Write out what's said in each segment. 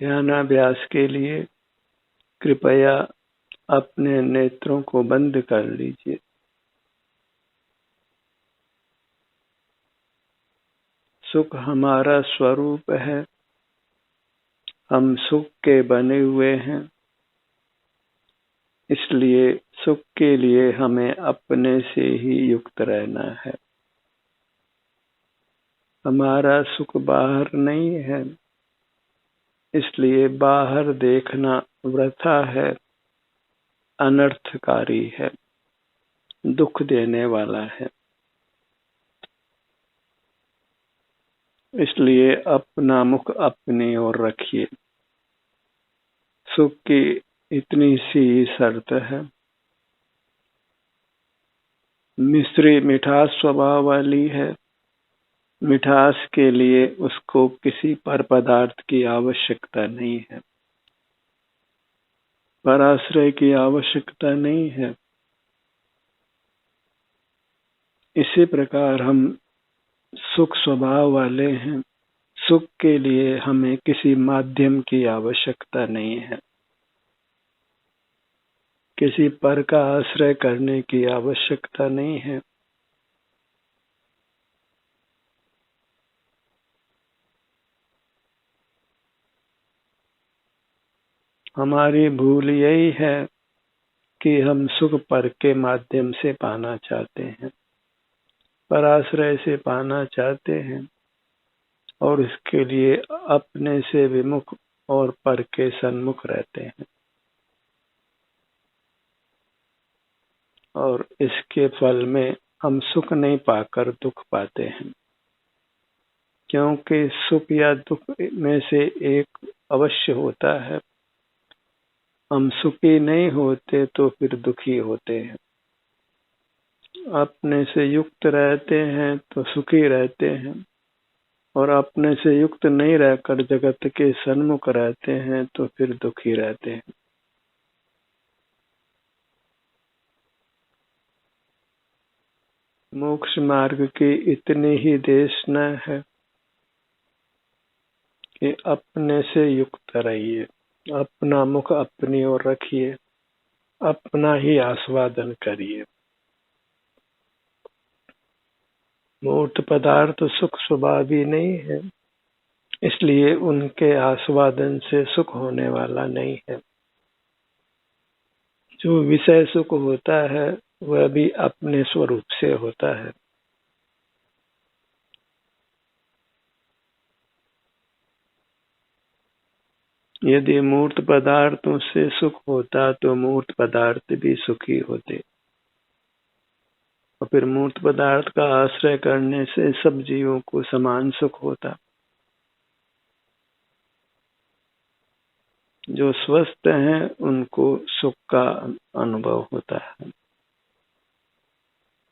ध्यानाभ्यास के लिए कृपया अपने नेत्रों को बंद कर लीजिए। सुख हमारा स्वरूप है। हम सुख के बने हुए हैं, इसलिए सुख के लिए हमें अपने से ही युक्त रहना है। हमारा सुख बाहर नहीं है, इसलिए बाहर देखना वृथा है, अनर्थकारी है, दुख देने वाला है। इसलिए अपना मुख अपनी ओर रखिए। सुख की इतनी सी शर्त है। मिश्री मिठास स्वभाव वाली है। मिठास के लिए उसको किसी पर पदार्थ की आवश्यकता नहीं है, पराश्रय की आवश्यकता नहीं है। इसी प्रकार हम सुख स्वभाव वाले हैं। सुख के लिए हमें किसी माध्यम की आवश्यकता नहीं है, किसी पर का आश्रय करने की आवश्यकता नहीं है। हमारी भूल यही है कि हम सुख पर के माध्यम से पाना चाहते हैं, पराश्रय से पाना चाहते हैं, और इसके लिए अपने से विमुख और पर के सन्मुख रहते हैं, और इसके फल में हम सुख नहीं पाकर दुख पाते हैं। क्योंकि सुख या दुख में से एक अवश्य होता है। हम सुखी नहीं होते तो फिर दुखी होते हैं। अपने से युक्त रहते हैं तो सुखी रहते हैं, और अपने से युक्त नहीं रहकर जगत के सन्मुख रहते हैं तो फिर दुखी रहते हैं। मोक्ष मार्ग की इतनी ही देशना है कि अपने से युक्त रहिए, अपना मुख अपनी ओर रखिए, अपना ही आस्वादन करिए। मूर्त पदार्थ सुख स्वभावी नहीं है, इसलिए उनके आस्वादन से सुख होने वाला नहीं है। जो विषय सुख होता है वह भी अपने स्वरूप से होता है। यदि मूर्त पदार्थों से सुख होता तो मूर्त पदार्थ भी सुखी होते, और फिर मूर्त पदार्थ का आश्रय करने से सब जीवों को समान सुख होता। जो स्वस्थ हैं उनको सुख का अनुभव होता है,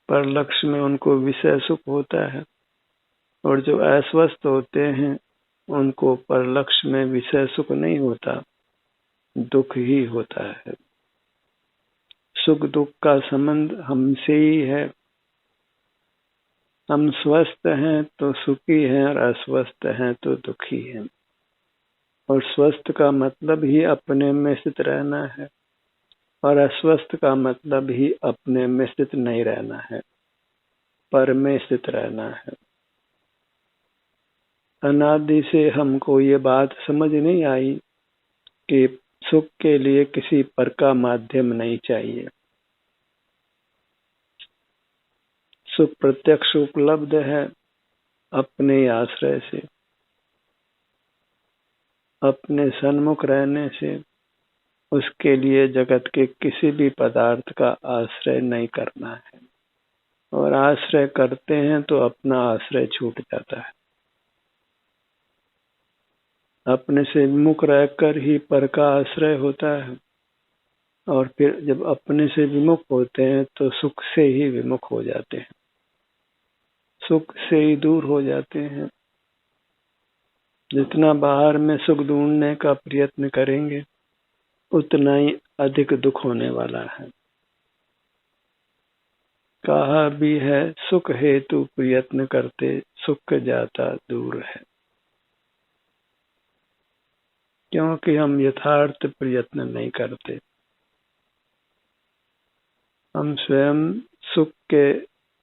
पर लक्ष्य में उनको विषय सुख होता है, और जो अस्वस्थ होते हैं उनको पर लक्ष्य में विषय सुख नहीं होता, दुख ही होता है। सुख दुख का संबंध हमसे ही है। हम स्वस्थ हैं तो सुखी हैं, और अस्वस्थ हैं तो दुखी हैं। और स्वस्थ का मतलब ही अपने में स्थित रहना है, और अस्वस्थ का मतलब ही अपने में स्थित नहीं रहना है, पर में स्थित रहना है। अनादि से हमको ये बात समझ नहीं आई कि सुख के लिए किसी पर का माध्यम नहीं चाहिए। सुख प्रत्यक्ष उपलब्ध है अपने आश्रय से, अपने सन्मुख रहने से। उसके लिए जगत के किसी भी पदार्थ का आश्रय नहीं करना है, और आश्रय करते हैं तो अपना आश्रय छूट जाता है। अपने से विमुख रहकर ही पर का आश्रय होता है, और फिर जब अपने से विमुख होते हैं तो सुख से ही विमुख हो जाते हैं, सुख से ही दूर हो जाते हैं। जितना बाहर में सुख ढूंढने का प्रयत्न करेंगे उतना ही अधिक दुख होने वाला है। कहा भी है, सुख हेतु प्रयत्न करते सुख जाता दूर है। क्योंकि हम यथार्थ प्रयत्न नहीं करते। हम स्वयं सुख के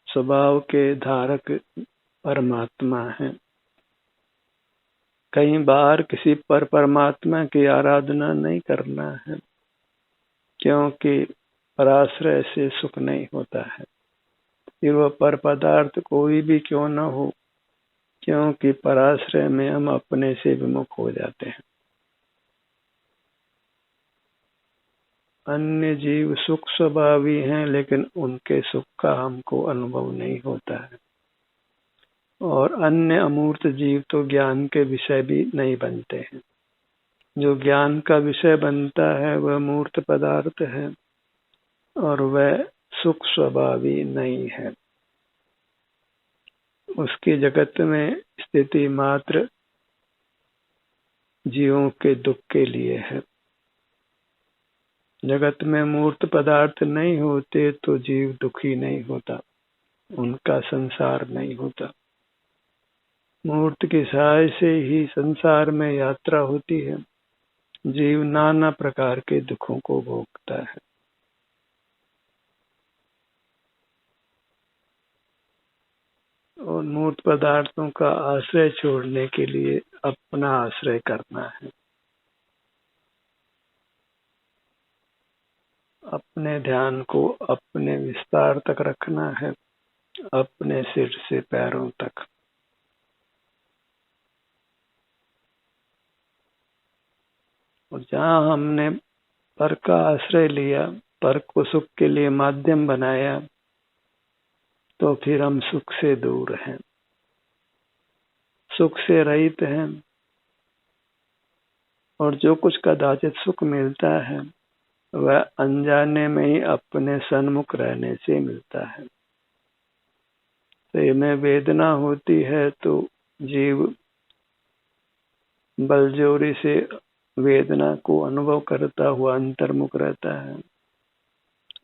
स्वभाव के धारक परमात्मा हैं। कहीं बाहर किसी पर परमात्मा की आराधना नहीं करना है, क्योंकि पराश्रय से सुख नहीं होता है। फिर वह पर पदार्थ कोई भी क्यों न हो, क्योंकि पराश्रय में हम अपने से विमुख हो जाते हैं। अन्य जीव सुख स्वभावी हैं, लेकिन उनके सुख का हमको अनुभव नहीं होता है। और अन्य अमूर्त जीव तो ज्ञान के विषय भी नहीं बनते हैं। जो ज्ञान का विषय बनता है वह मूर्त पदार्थ है, और वह सुख स्वभावी नहीं है। उसकी जगत में स्थिति मात्र जीवों के दुख के लिए है। जगत में मूर्त पदार्थ नहीं होते तो जीव दुखी नहीं होता, उनका संसार नहीं होता। मूर्त की सहाय से ही संसार में यात्रा होती है। जीव नाना प्रकार के दुखों को भोगता है। और मूर्त पदार्थों का आश्रय छोड़ने के लिए अपना आश्रय करना है। अपने ध्यान को अपने विस्तार तक रखना है, अपने सिर से पैरों तक। और जहाँ हमने पर का आश्रय लिया, पर को सुख के लिए माध्यम बनाया, तो फिर हम सुख से दूर हैं, सुख से रहित हैं। और जो कुछ कदाचित सुख मिलता है वह अनजाने में ही अपने सन्मुख रहने से मिलता है। तो में वेदना होती है तो जीव बलजोरी से वेदना को अनुभव करता हुआ अंतर्मुख रहता है,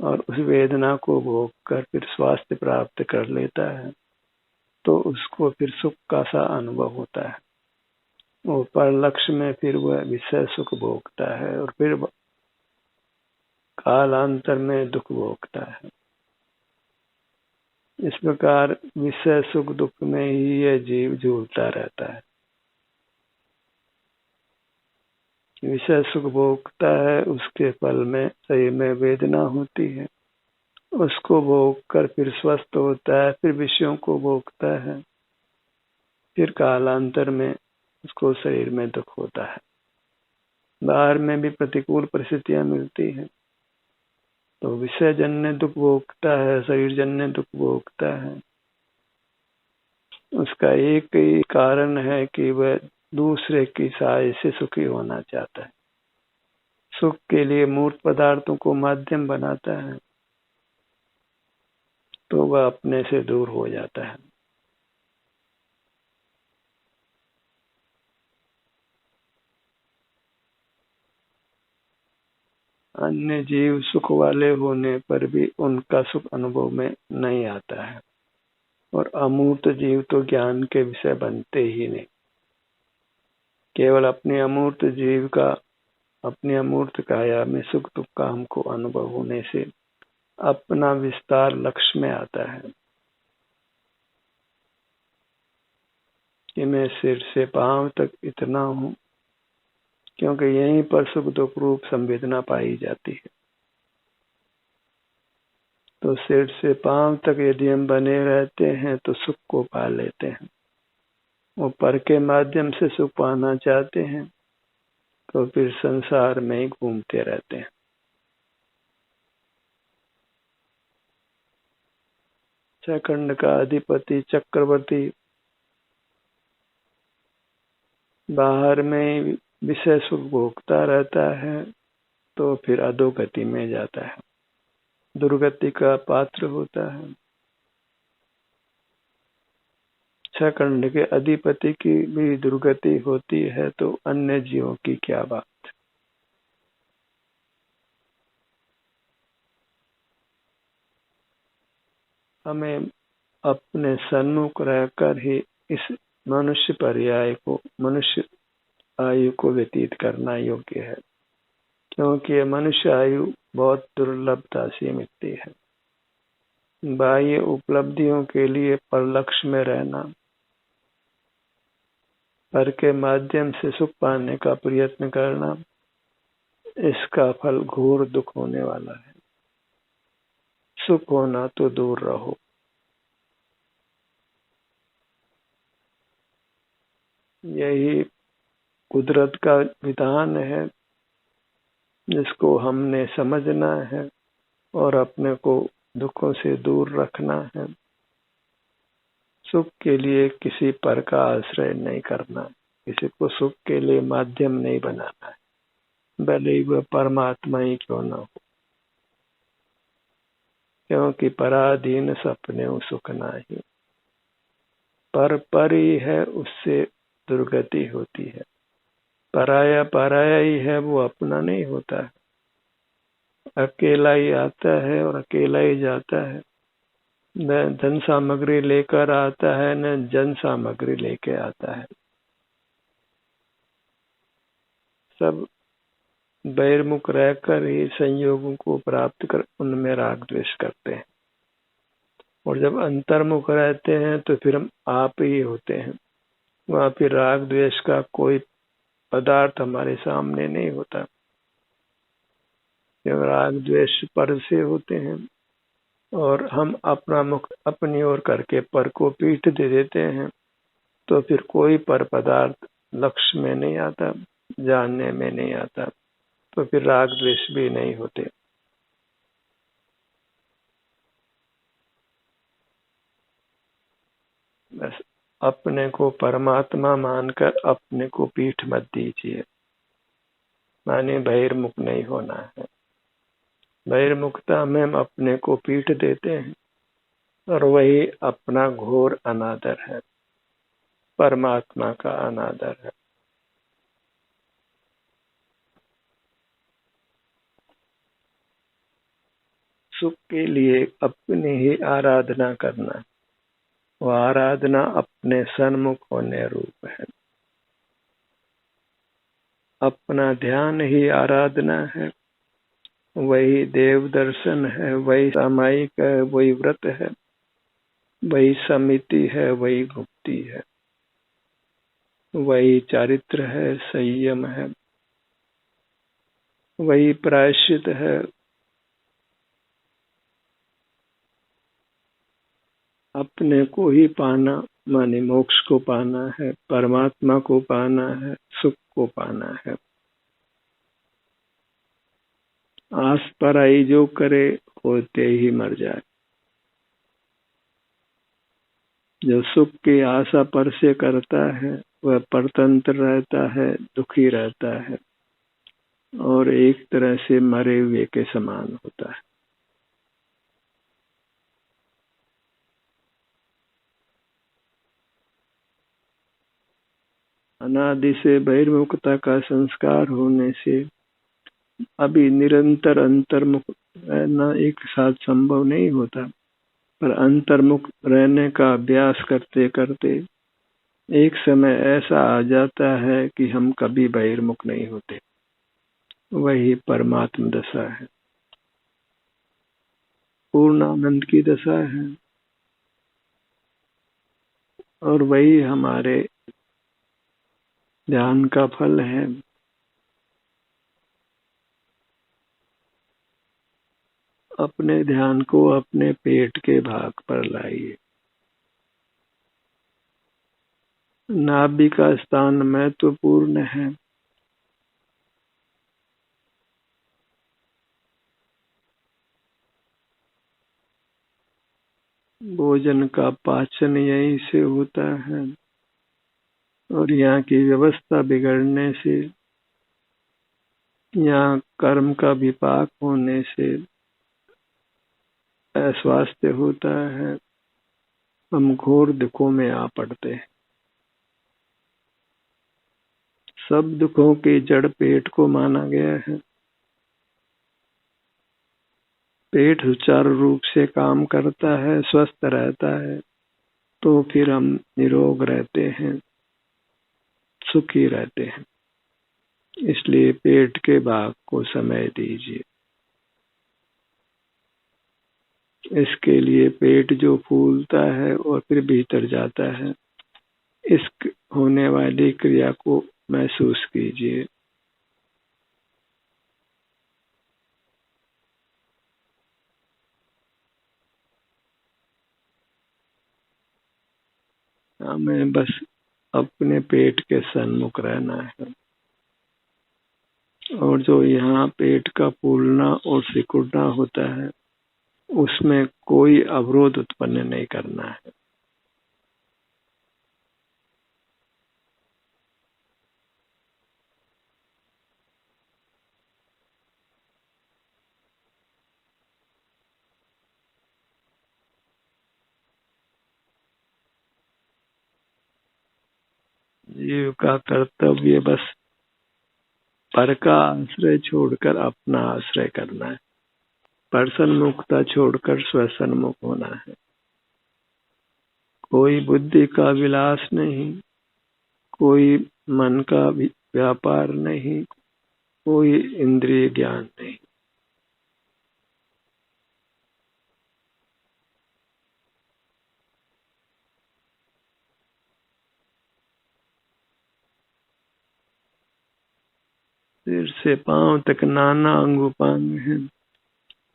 और उस वेदना को भोग कर फिर स्वास्थ्य प्राप्त कर लेता है। तो उसको फिर सुख का सा अनुभव होता है। वो पर लक्ष्य में फिर वह विषय सुख भोगता है, और फिर कालांतर में दुख भोगता है। इस प्रकार विषय सुख दुख में ही यह जीव झूलता रहता है। विषय सुख भोगता है, उसके फल में शरीर में वेदना होती है, उसको भोग कर फिर स्वस्थ होता है, फिर विषयों को भोगता है, फिर कालांतर में उसको शरीर में दुख होता है। बाहर में भी प्रतिकूल परिस्थितियां मिलती हैं तो विषय जन्य दुख भोगता है, शरीर जन्य दुख भोगता है। उसका एक ही कारण है कि वह दूसरे की सहाय से सुखी होना चाहता है। सुख के लिए मूर्त पदार्थों को माध्यम बनाता है तो वह अपने से दूर हो जाता है। अन्य जीव सुख वाले होने पर भी उनका सुख अनुभव में नहीं आता है, और अमूर्त जीव तो ज्ञान के विषय बनते ही नहीं। केवल अपने अमूर्त जीव का, अपनी अमूर्त काया में सुख दुख का हमको अनुभव होने से अपना विस्तार लक्ष्य में आता है कि मैं सिर से पांव तक इतना हूं, क्योंकि यहीं पर सुख दुख रूप संवेदना पाई जाती है। तो सिर से पांव तक यदि हम बने रहते हैं तो सुख को पा लेते हैं। वो पर के माध्यम से सुख पाना चाहते हैं तो फिर संसार में ही घूमते रहते हैं। खंड का अधिपति चक्रवर्ती बाहर में विषय सुख भोगता रहता है तो फिर अधोगति में जाता है, दुर्गति का पात्र होता है। खंड के अधिपति की भी दुर्गति होती है तो अन्य जीवों की क्या बात। हमें अपने सन्मुख रहकर ही इस मनुष्य पर्याय को, मनुष्य आयु को व्यतीत करना योग्य है, क्योंकि मनुष्य आयु बहुत दुर्लभता से मिलती है। बाह्य उपलब्धियों के लिए परलक्ष्य में रहना, पर के माध्यम से सुख पाने का प्रयत्न करना, इसका फल घोर दुख होने वाला है। सुख होना तो दूर रहो। यही कुदरत का विधान है, जिसको हमने समझना है और अपने को दुखों से दूर रखना है। सुख के लिए किसी पर का आश्रय नहीं करना, किसी को सुख के लिए माध्यम नहीं बनाना है, भले ही वह परमात्मा ही क्यों न हो, क्योंकि पराधीन सपने सुख नाही, पर ही है उससे दुर्गति होती है। पराया पराया ही है, वो अपना नहीं होता है। अकेला ही आता है और अकेला ही जाता है। न धन सामग्री लेकर आता है, न जन सामग्री लेके आता है। सब बहिर्मुख रहकर ही संयोगों को प्राप्त कर उनमें राग द्वेष करते हैं, और जब अंतर्मुख रहते हैं तो फिर हम आप ही होते हैं। वहां फिर राग द्वेष का कोई पदार्थ हमारे सामने नहीं होता। जब राग द्वेष पर से होते हैं और हम अपना मुख अपनी ओर करके पर को पीठ दे देते हैं, तो फिर कोई पर पदार्थ लक्ष्य में नहीं आता, जानने में नहीं आता, तो फिर राग द्वेष भी नहीं होते। बस अपने को परमात्मा मानकर अपने को पीठ मत दीजिए, माने बहिर्मुख नहीं होना है। बहिर्मुखता में हम अपने को पीठ देते हैं और वही अपना घोर अनादर है, परमात्मा का अनादर है। सुख के लिए अपनी ही आराधना करना, वह आराधना अपने सन्मुख होने रूप है। अपना ध्यान ही आराधना है, वही देव दर्शन है, वही सामायिक है, वही व्रत है, वही समिति है, वही गुप्ति है, वही चारित्र है, संयम है, वही प्रायश्चित है। अपने को ही पाना माने मोक्ष को पाना है, परमात्मा को पाना है, सुख को पाना है। आस पराई जो करे होते ही मर जाए। जो सुख की आशा पर से करता है वह परतंत्र रहता है, दुखी रहता है और एक तरह से मरे हुए के समान होता है। अनादि से बहिर्मुखता का संस्कार होने से अभी निरंतर अंतर्मुख रहना एक साथ संभव नहीं होता, पर अंतर्मुख रहने का अभ्यास करते करते एक समय ऐसा आ जाता है कि हम कभी बहिर्मुख नहीं होते। वही परमात्म दशा है, पूर्णानंद की दशा है, और वही हमारे ध्यान का फल है। अपने ध्यान को अपने पेट के भाग पर लाइए। नाभि का स्थान महत्वपूर्ण है। भोजन का पाचन यहीं से होता है, और यहाँ की व्यवस्था बिगड़ने से, यहाँ कर्म का विपाक होने से अस्वास्थ्य होता है, हम घोर दुखों में आ पड़ते हैं। सब दुखों की जड़ पेट को माना गया है। पेट सुचारू रूप से काम करता है, स्वस्थ रहता है, तो फिर हम निरोग रहते हैं, सुखी रहते हैं। इसलिए पेट के भाग को समय दीजिए। इसके लिए पेट जो फूलता है और फिर भीतर जाता है, इस होने वाली क्रिया को महसूस कीजिए। हमें बस अपने पेट के सन्मुख रहना है और जो यहाँ पेट का फूलना और सिकुड़ना होता है, उसमें कोई अवरोध उत्पन्न नहीं करना है। जीव का कर्तव्य बस पर का आश्रय छोड़कर अपना आश्रय करना है। पर सन्मुखता छोड़कर स्वसन्मुख होना है। कोई बुद्धि का विलास नहीं, कोई मन का व्यापार नहीं, कोई इंद्रिय ज्ञान नहीं। सिर से पांव तक नाना अंगुपांग हैं।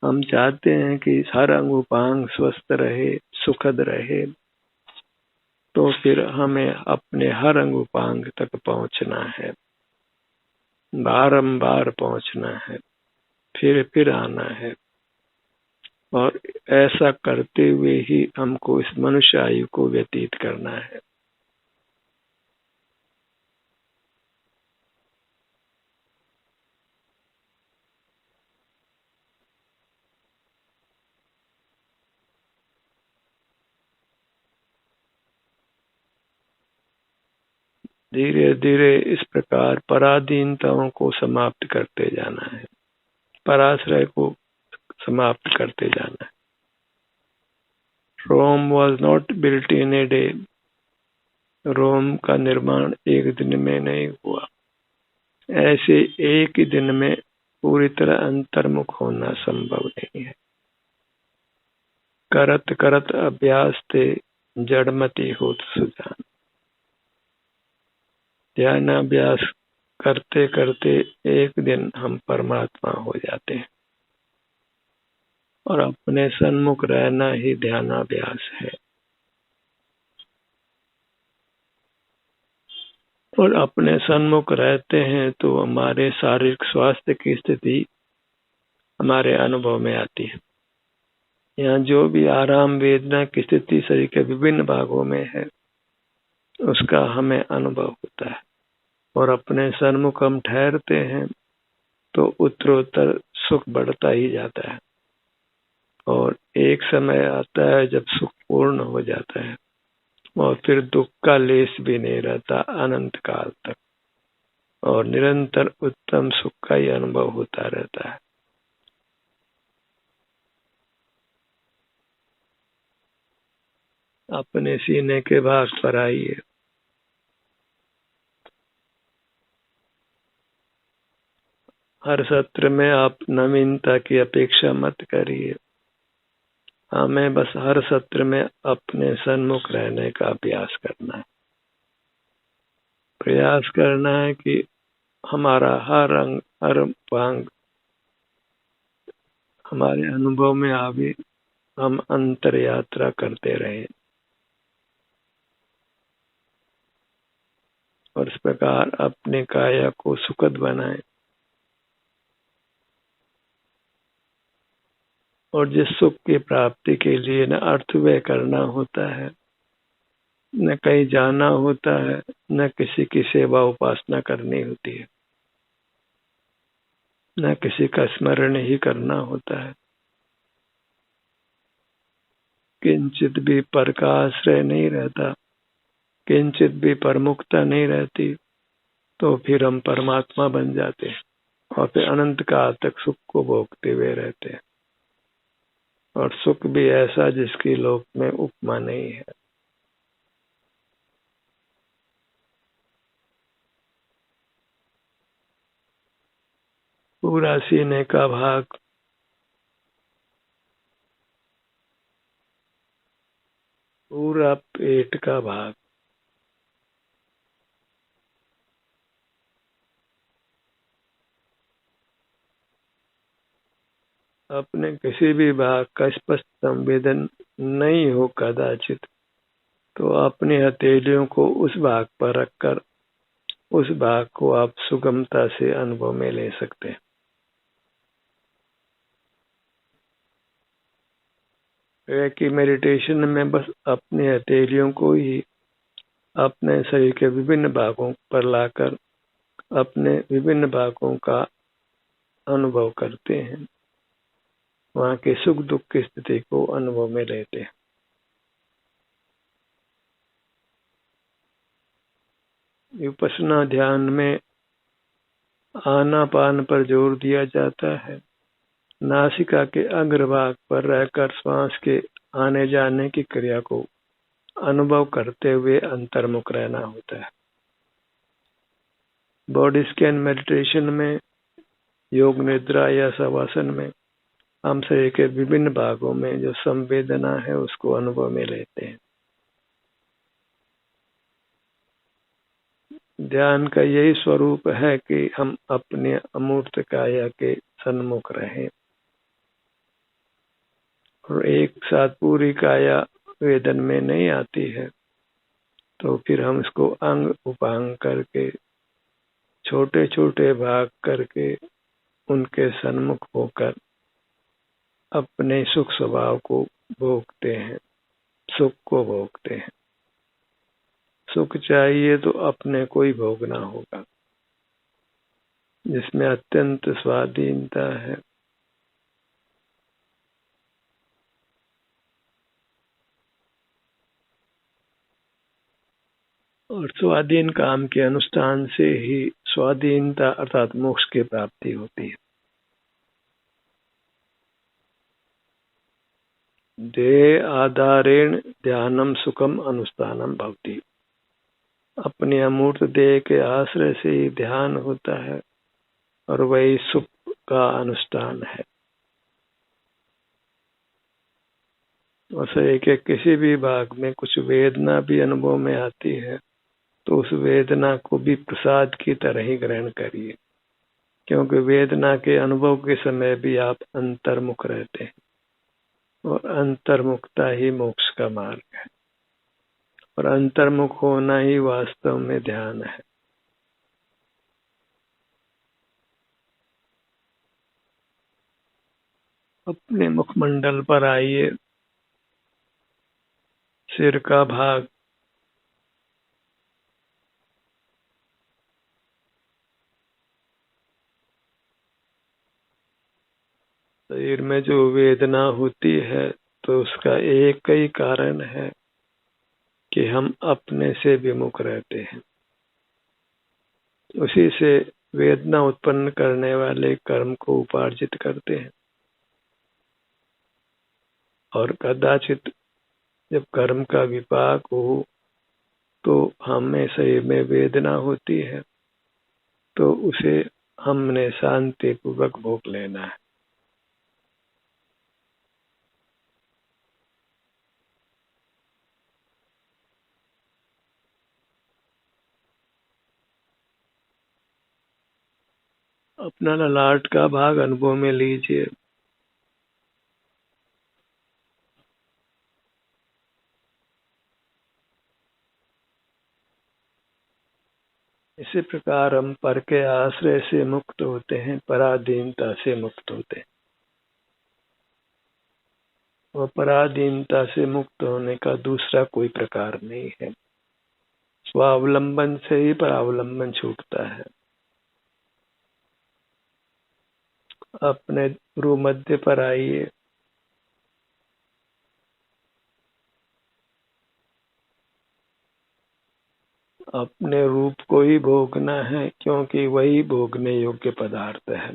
हम चाहते हैं कि हर अंगुपांग स्वस्थ रहे, सुखद रहे, तो फिर हमें अपने हर अंगुपांग तक पहुंचना है, बारंबार पहुंचना है, फिर आना है। और ऐसा करते हुए ही हमको इस मनुष्य आयु को व्यतीत करना है। धीरे धीरे इस प्रकार पराधीनताओं को समाप्त करते जाना है, पराश्रय को समाप्त करते जाना है। Rome was not built in a day. Rome का निर्माण एक दिन में नहीं हुआ। ऐसे एक ही दिन में पूरी तरह अंतर्मुख होना संभव नहीं है। करत करत अभ्यास थे जड़मति होत सुजान। ध्यानाभ्यास करते करते एक दिन हम परमात्मा हो जाते हैं और अपने सन्मुख रहना ही ध्यानाभ्यास है। और अपने सन्मुख रहते हैं तो हमारे शारीरिक स्वास्थ्य की स्थिति हमारे अनुभव में आती है। यहाँ जो भी आराम वेदना की स्थिति शरीर के विभिन्न भागों में है, उसका हमें अनुभव होता है। और अपने सन्मुख हम ठहरते हैं तो उत्तरोत्तर सुख बढ़ता ही जाता है। और एक समय आता है जब सुख पूर्ण हो जाता है और फिर दुख का लेस भी नहीं रहता अनंत काल तक, और निरंतर उत्तम सुख का ही अनुभव होता रहता है। अपने सीने के भाग पर आइए। हर सत्र में आप नवीनता की अपेक्षा मत करिए। हमें बस हर सत्र में अपने सन्मुख रहने का अभ्यास करना है। प्रयास करना है कि हमारा हर अंग हर भाग हमारे अनुभव में आवे, हम अंतर यात्रा करते रहें और इस प्रकार अपने काया को सुखद बनाएं। और जिस सुख की प्राप्ति के लिए न अर्थ व्यय करना होता है, न कहीं जाना होता है, न किसी की सेवा उपासना करनी होती है, न किसी का स्मरण ही करना होता है, किंचित भी पर का आश्रय नहीं रहता, किंचित भी परमुखता नहीं रहती, तो फिर हम परमात्मा बन जाते हैं और फिर अनंत काल तक सुख को भोगते हुए रहते हैं। और सुख भी ऐसा जिसकी लोक में उपमा नहीं है। पूरा सीने का भाग, पूरा पेट का भाग, अपने किसी भी भाग का स्पष्ट संवेदन नहीं हो कदाचित, तो अपनी हथेलियों को उस भाग पर रखकर उस भाग को आप सुगमता से अनुभव में ले सकते हैं। कि मेडिटेशन में बस अपनी हथेलियों को ही अपने शरीर के विभिन्न भागों पर लाकर अपने विभिन्न भागों का अनुभव करते हैं, वहाँ के सुख दुख की स्थिति को अनुभव में लेते हैं। विपश्यना ध्यान में आनापान पर जोर दिया जाता है। नासिका के अग्रभाग पर रहकर श्वास के आने जाने की क्रिया को अनुभव करते हुए अंतर्मुख रहना होता है। बॉडी स्कैन मेडिटेशन में, योग निद्रा या शवासन में हम शरीर के विभिन्न भागों में जो संवेदना है उसको अनुभव में लेते हैं। ध्यान का यही स्वरूप है कि हम अपने अमूर्त काया के सन्मुख रहें और एक साथ पूरी काया वेदन में नहीं आती है, तो फिर हम इसको अंग उपांग करके छोटे छोटे भाग करके उनके सन्मुख होकर अपने सुख स्वभाव को भोगते हैं, सुख को भोगते हैं। सुख चाहिए तो अपने को ही भोगना होगा, जिसमें अत्यंत स्वाधीनता है। और स्वाधीन काम के अनुष्ठान से ही स्वाधीनता अर्थात मोक्ष की प्राप्ति होती है। देह आधारेण ध्यानम सुखम अनुष्ठानम भवति। अपने अमूर्त देह के आश्रय से ही ध्यान होता है और वही सुख का अनुष्ठान है। और शरीर के किसी भी भाग में कुछ वेदना भी अनुभव में आती है तो उस वेदना को भी प्रसाद की तरह ही ग्रहण करिए, क्योंकि वेदना के अनुभव के समय भी आप अंतर्मुख रहते हैं और अंतर्मुखता ही मोक्ष का मार्ग है और अंतर्मुख होना ही वास्तव में ध्यान है। अपने मुखमंडल पर आइए, सिर का भाग, शरीर में जो वेदना होती है तो उसका एक ही कारण है कि हम अपने से विमुख रहते हैं। उसी से वेदना उत्पन्न करने वाले कर्म को उपार्जित करते हैं और कदाचित जब कर्म का विपाक हो तो हमें शरीर में वेदना होती है, तो उसे हमने शांति पूर्वक भोग लेना है। अपना ललाट का भाग अनुभव में लीजिए। इसी प्रकार हम पर के आश्रय से मुक्त होते हैं, पराधीनता से मुक्त होते हैं। और पराधीनता से मुक्त होने का दूसरा कोई प्रकार नहीं है। स्वावलंबन से ही परावलंबन छूटता है। अपने गुरु मध्य पर आइए, अपने रूप को ही भोगना है, क्योंकि वही भोगने योग्य पदार्थ है।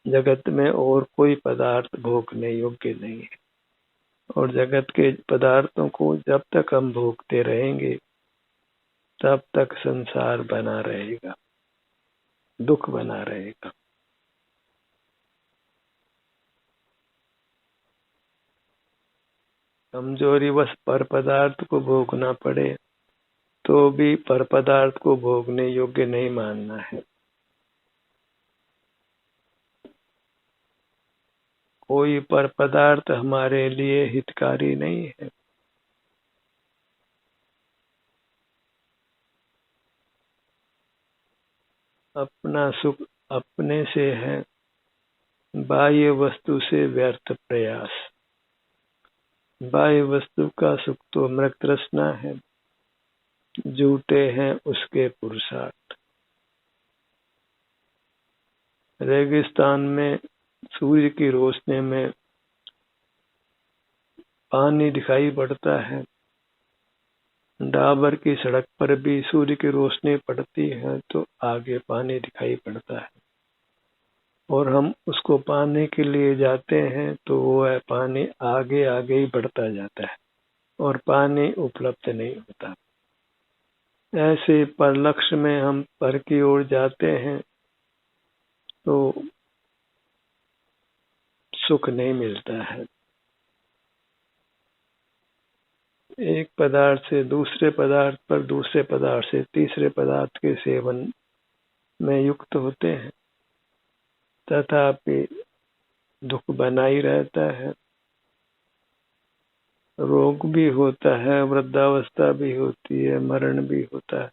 जगत में और कोई पदार्थ भोगने योग्य नहीं है और जगत के पदार्थों को जब तक हम भोगते रहेंगे तब तक संसार बना रहेगा। दुख बना रहेगा। कमजोरी बस पर पदार्थ को भोगना पड़े तो भी पर पदार्थ को भोगने योग्य नहीं मानना है। कोई पर पदार्थ हमारे लिए हितकारी नहीं है। अपना सुख अपने से है, बाह्य वस्तु से व्यर्थ प्रयास। बाह्य वस्तु का सुख तो मृग तृष्णा है, झूठे हैं उसके पुरुषार्थ। रेगिस्तान में सूर्य की रोशनी में पानी दिखाई पड़ता है, डाबर की सड़क पर भी सूर्य की रोशनी पड़ती है तो आगे पानी दिखाई पड़ता है, और हम उसको पाने के लिए जाते हैं तो वो है पानी आगे आगे ही बढ़ता जाता है और पानी उपलब्ध नहीं होता। ऐसे पर लक्ष्य में हम पर की ओर जाते हैं तो सुख नहीं मिलता है। एक पदार्थ से दूसरे पदार्थ पर, दूसरे पदार्थ से तीसरे पदार्थ के सेवन में युक्त होते हैं, तथापि दुख बना ही रहता है। रोग भी होता है, वृद्धावस्था भी होती है, मरण भी होता है,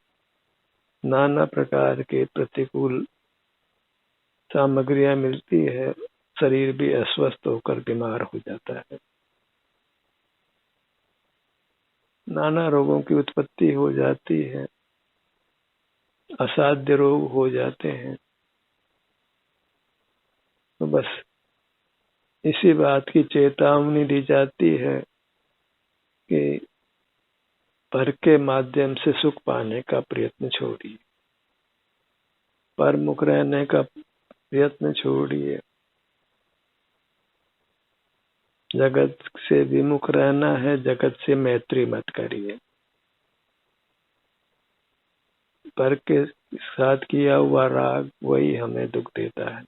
नाना प्रकार के प्रतिकूल सामग्रियां मिलती है, शरीर भी अस्वस्थ होकर बीमार हो जाता है, नाना रोगों की उत्पत्ति हो जाती है, असाध्य रोग हो जाते हैं। तो बस इसी बात की चेतावनी दी जाती है कि पर के माध्यम से सुख पाने का प्रयत्न छोड़िए, परमुख रहने का प्रयत्न छोड़िए, जगत से विमुख रहना है, जगत से मैत्री मत करिए। पर के साथ किया हुआ राग वही हमें दुख देता है।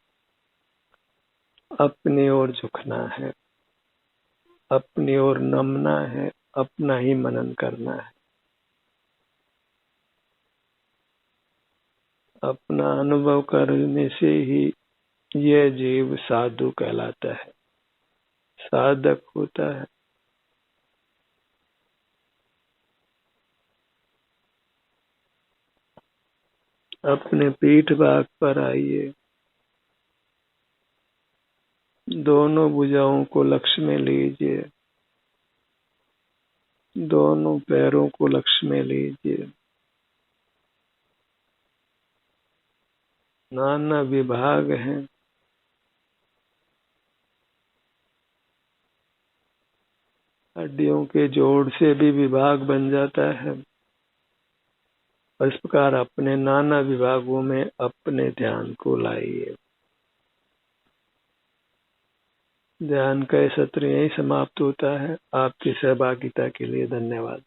अपनी ओर झुकना है, अपनी ओर नमना है, अपना ही मनन करना है, अपना अनुभव करने से ही यह जीव साधु कहलाता है, साधक होता है। अपने पीठ भाग पर आइए, दोनों भुजाओं को लक्ष्य में लीजिए, दोनों पैरों को लक्ष्य में लीजिए। नाना विभाग हैं, हड्डियों के जोड़ से भी विभाग बन जाता है। इस प्रकार अपने नाना विभागों में अपने ध्यान को लाइए। ध्यान का सत्र यही समाप्त होता है। आपकी सहभागिता के लिए धन्यवाद।